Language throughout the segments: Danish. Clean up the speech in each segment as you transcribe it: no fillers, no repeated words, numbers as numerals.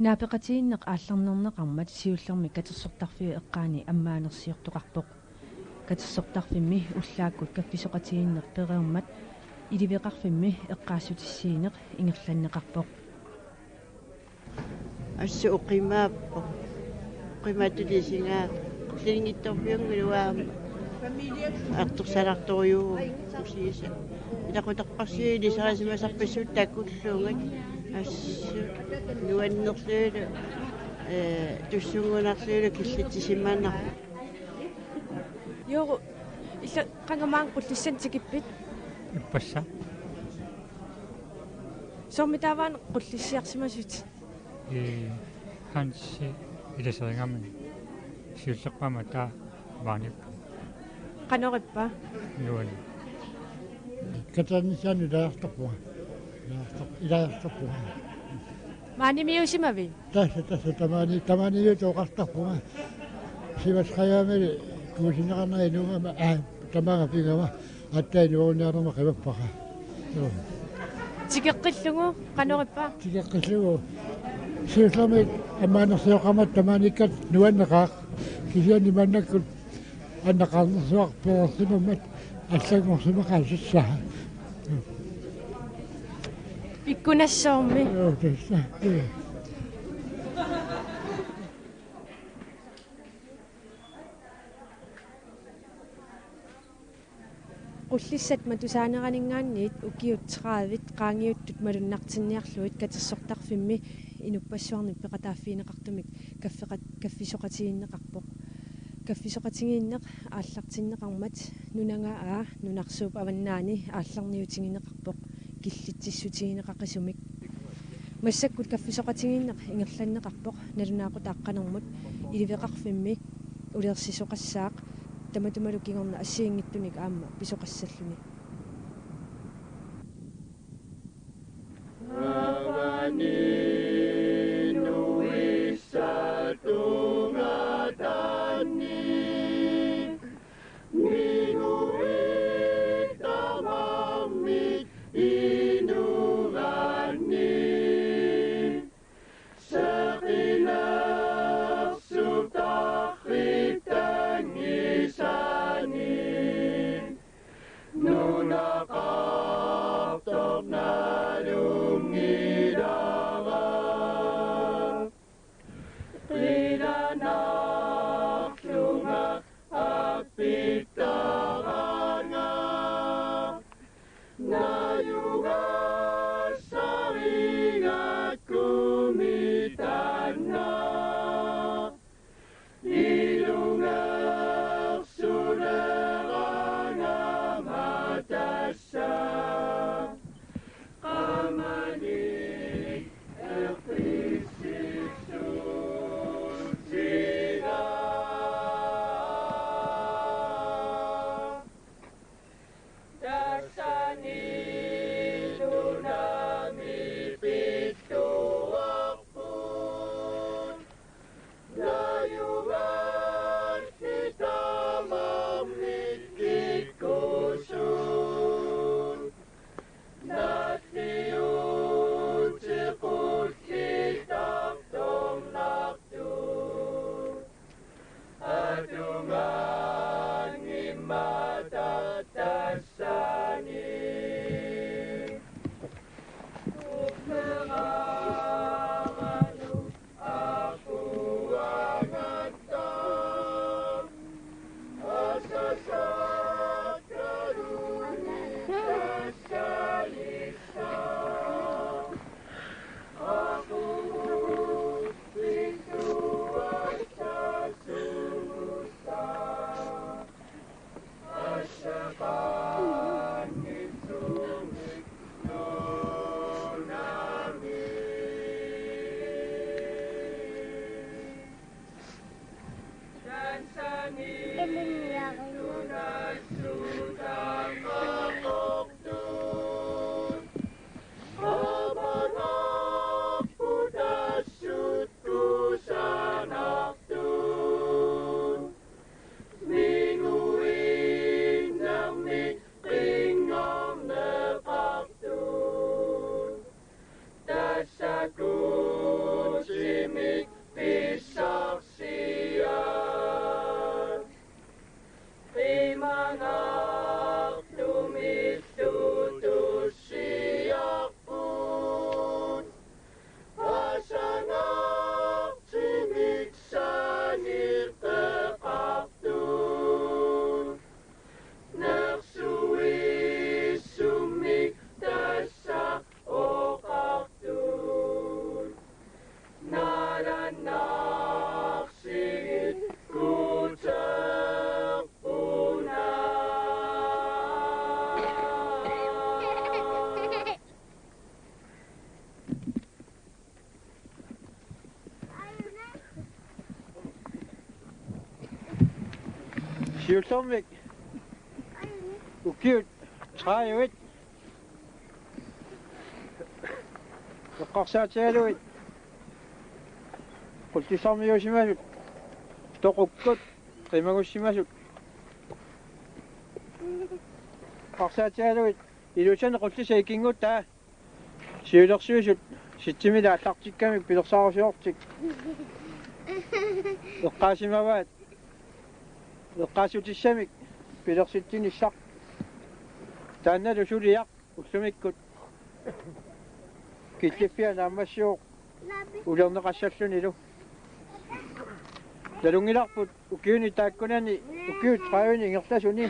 Naapekatiinneq aallarnerneqarmat siullermi katersortarfiu eqqaani ammaanерсиортоqarpoq katersortarfimmi ullaakkut kaffisoqatiinneq pereermat iliveqarfimmi eqqaassutissiineq ingerlanneqarpoq assu uqimaappo qimatilisingaa qullinngittorfiungiluaama artorsalartoriuu usiisa ilaqutaqparsiilisarasimasarpissut takkulluungat assu nuannerluulu tussungunarluulu killitisimannar Joo illa qangamaan qullissan tikippit Ipassa sormitavaan qullissiarsimasut hansi ilaseringamin siullerpama taa vaanip qanorippa nuani Katannissaani ilaartorpua ilaartorpua maanimiusimavi tässä tamani toqartarpua sivasqayaamili kuusineqarnari nuungama tamaanga pingama attainuorniarnerma qivappaqa tikeqqillugu qanorippa tikeqqillugu siullermi ammaanерсиоqarmat tamaanikkat nuanneqaaq kisiani mannakkut annaqarnersuarpeersimammat аллагорсимақаасассаа ikkunassoormi tässä qullissat matusaaneraninggaanniit ukiutteqaavit qaangiuttut malunnartinniarluit katersortarfimmi inuppassuarni peqataaffiineqartumik kaffisoqatiinneqarpoq kaffisoqatigiinneq aallartinneqarmat nunangaa nunarsuup avannaani aallarniutigineqarpoq killitsissutigineqaqisumik massakkut kaffisoqatigiinneq ingerlanneqarpoq nalunaaqutaaqqanermut iliveqarfimmi ulersisoqassaaq tamatumalu kingorna assiingittunik aamma pisoqassalluni No siullermik ukiut træuit eqqarsaatigaluit qultisarmiusimasut toqukkut qimagussimasut qarsaatigaluit ilusana qullisa ikinguttaa siulersuisut sitsimila allartikkamik pilersaarusiortik eqqaasimavaat eqqaasutissamik pilersittinissaq taannalu suliaq ullumikkut killiffian aammassiuq ulerneqassallunilu talungilarput ukiuni taakkunani ukiut qaayuni ingerlasuni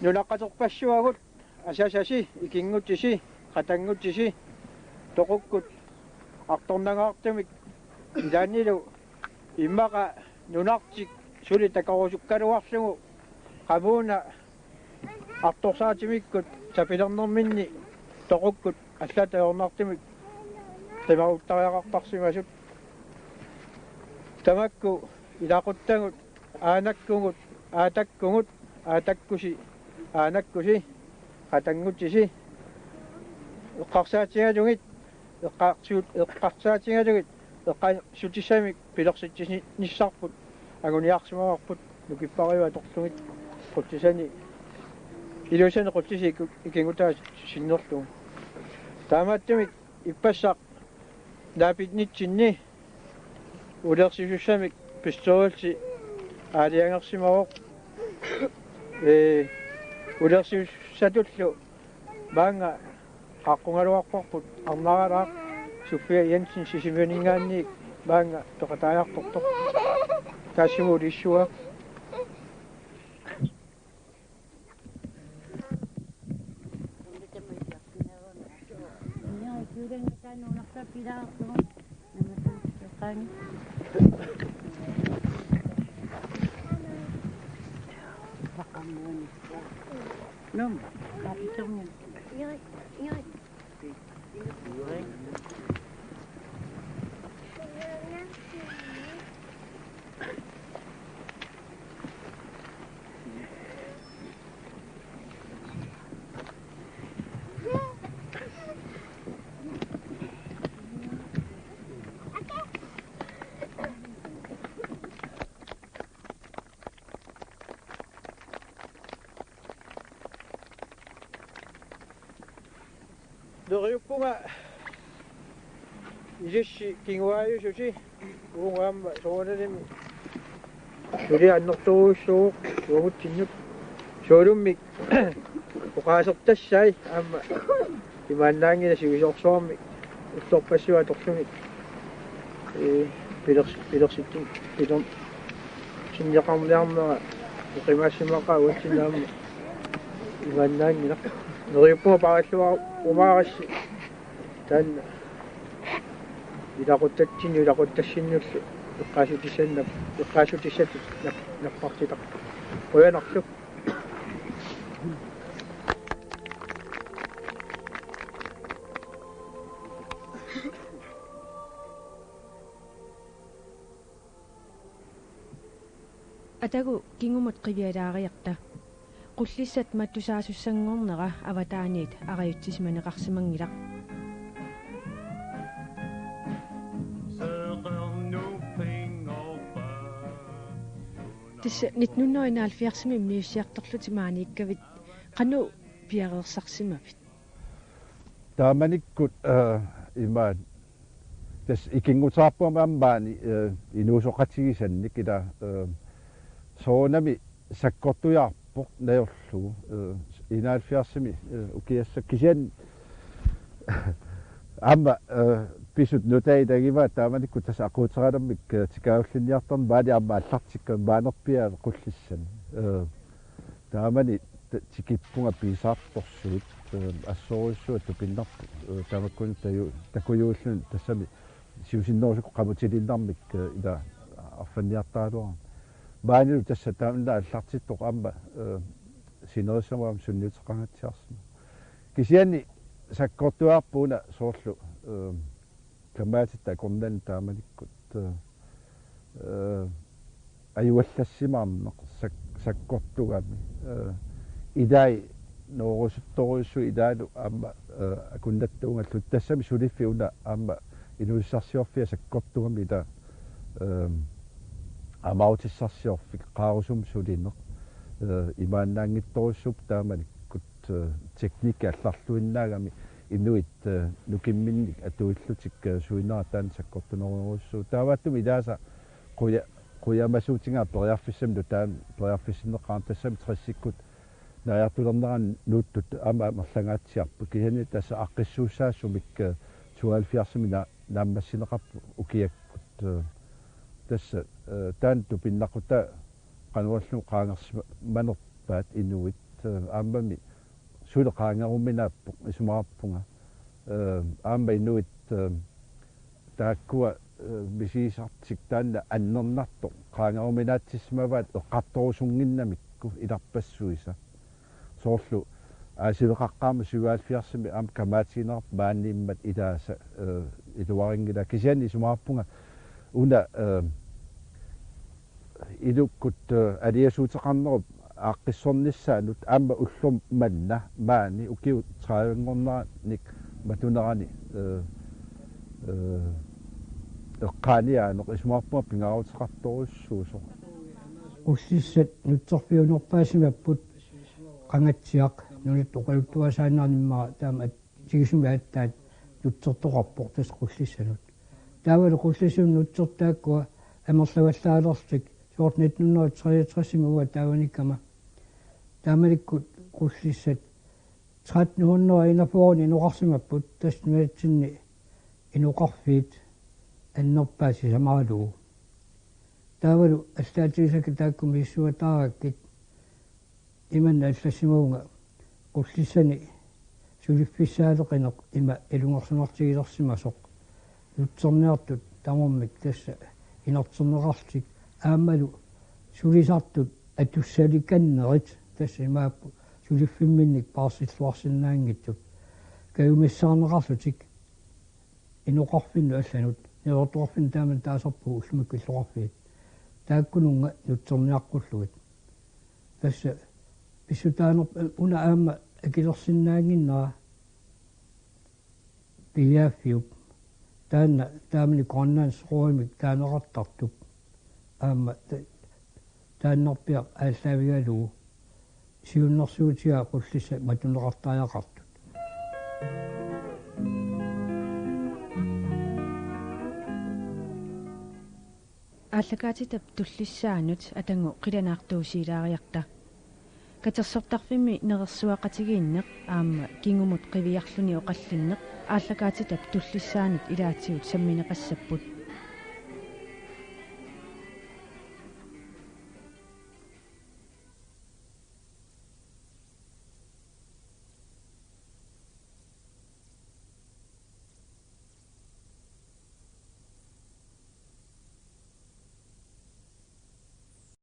nunaqqatorpassuagut asasasi ikinguttisi qatanguttisi toqukkut artornagaartumik ilaannilu immaqa nunartik suli takarusukkaluarlugu qamuuna artorsaatimmikkut sapilernerminni toqukkut allataornartumik qimaruttariaqartarsimasut tamakku ilaquttagut aanakkungut aatakkungut aatakkusi aanakkusi qatanguttisi eqqarsaatigalugit eqqarsaatigalugit eqqasutissamik pilersittisnissarput aguniarsimaarput nukippariua torlugit quttisani ilusani quttisi ikingutaa sinnerlugu taamattumik ippassaq naapitnitsinni ulersisussamik pistoriulsi aaliangersimaroq ulersiussatullu maanga qaqqungaluarporput arnaralaaq Sofia Jensen sisimiuningaanniik maanga toqataajartortoq taassimu ulissua Noriuppunga ilissi kinguaayususi uungaamma soonanimi suli annerturuussuuq uunguttinnut soolummik uqaasertassai aamma imaannaangina sivisorsoormik uttorpassua torlumik pilersittin sinneqarniarmera uqimaassimaqa uatsinaamma imaannaangina noriuppunga paralluar umaarassi taanna ilaquttassinullu eqqaasutissat nappartitaq quyanarlu атагу кингумут қивиалаариарта qullissat mattusaasussanngornera avataaniit ariutsismanеқарсимангилақ тисса 1971 миуссиарторлути maanikкавит qanu piareersarsimavit taamanikut imaat tas ikingutaarpuamaammaani inuusoqatigisannik ila soonami sakkortujaarpoq najorlugu inaalfiarsimi ukiassa kisian amma pisut nutaitagivaat taamanikut tas aquuteralammik tikaaullinniartarn baali amma allartikkan baanerpia qullissan taamani tikippunga piisaartorsuut assoruissuat tupinnarpu tamakkun takuyuullun tassami siusinnoorsuq qamutilillarmik ila arfanniartaaluara baanilu tassa taamna allartittoq amma sinerissamaam sunniuteqangatsiarsima kisiani sakkortuarpuuna soorlu kamaatitta kornan taamanikkut ayuallassimaarneq sakkortugami idai noorusuttoruissu idaalu aamma akunnattuungallut tassami suliffiuna aamma inuissarsiorfia sakkortugami ida amautissarsiorfik qaarusum sulinneq imaannaangittorussup taamanikkut teknik allarluinnaagami inuit nukimminnik atuillutik suinerataan sakkortunorussu taavattumi idaasa quyamassuutingaa periarfissam taan periarfissinneqaar tassami trissikkut naajartulerneran nuuttut ama merlangaatsiarpu kisani tassa aqqissuussaassumik 72 naammassineqarpu ukiakkut tassa taan tupinnaquta qanuallu qaangersima manerpaat inuit aammami suleqaangerumminaappu isumarappunga aamba inuit taakkua misiisartik taanna annernartoq qaangeruminaatsismavaat eqqartorusunginnamikku ilarpassuisa soorlu aasileqaqqaama 77 aam kamaatiinerap maanniimmat ilaasa iluaringila kisiani isumarappunga una ilukkut aliasuuteqarnerup aaqqissornissaanut aamma ullum manna maani ukiu traavingorneranik matunerani eqqaaniaanoq isumarappunga pingaarutеқарторуссуусо ussissat nutsorpiunorpaasimapput qangatsiaq nunit oqaluttuasaanernimmaa taama tigisumi attaat nutsortoqarpoq tas qullissanut taavalu qullissun nutsortaakkua amerlavallaalerstik 1963 uwa taavanikama taamalikkut qullissat 1341 inoqarsimapput tasnuatsinni inoqarfiit annerpaasi samaaluu taavalu allaatigisaka taakkumi issuataarakkit imanna allassimuunga qullissani suliffissaaleqineq ima ilungersunartigilersimasoq nutserniartut tamormik tassa inerterneqartik aammalu sulisartut atussalikannerit tassa imaappu suliffimminnik paarsilluarsinnaangittut kayumissаарneqarlutik inoqarfinnu allanut niortorfin taaman taasarpu ullumik illoqarfiit taakkununga nutserniaqqullugut tassa pissutaaner una aamma akilersinnaanginnera piyaaffiup taanna taamani Grønlands roimik taaneqartartup aamma taannerpiaq ааllaавигалуу сиуннэрсуутиа qulлissa матунеқартааяқартут ааллакаатитап туллиссаанут атангу қиланаартуусилаариарта катерсортарфимми нерерсуақатигииннеқ аама кингумут қивиарлуни оқаллиннеқ ааллакаатитап туллиссаанут илаатсигут самминеқассаппут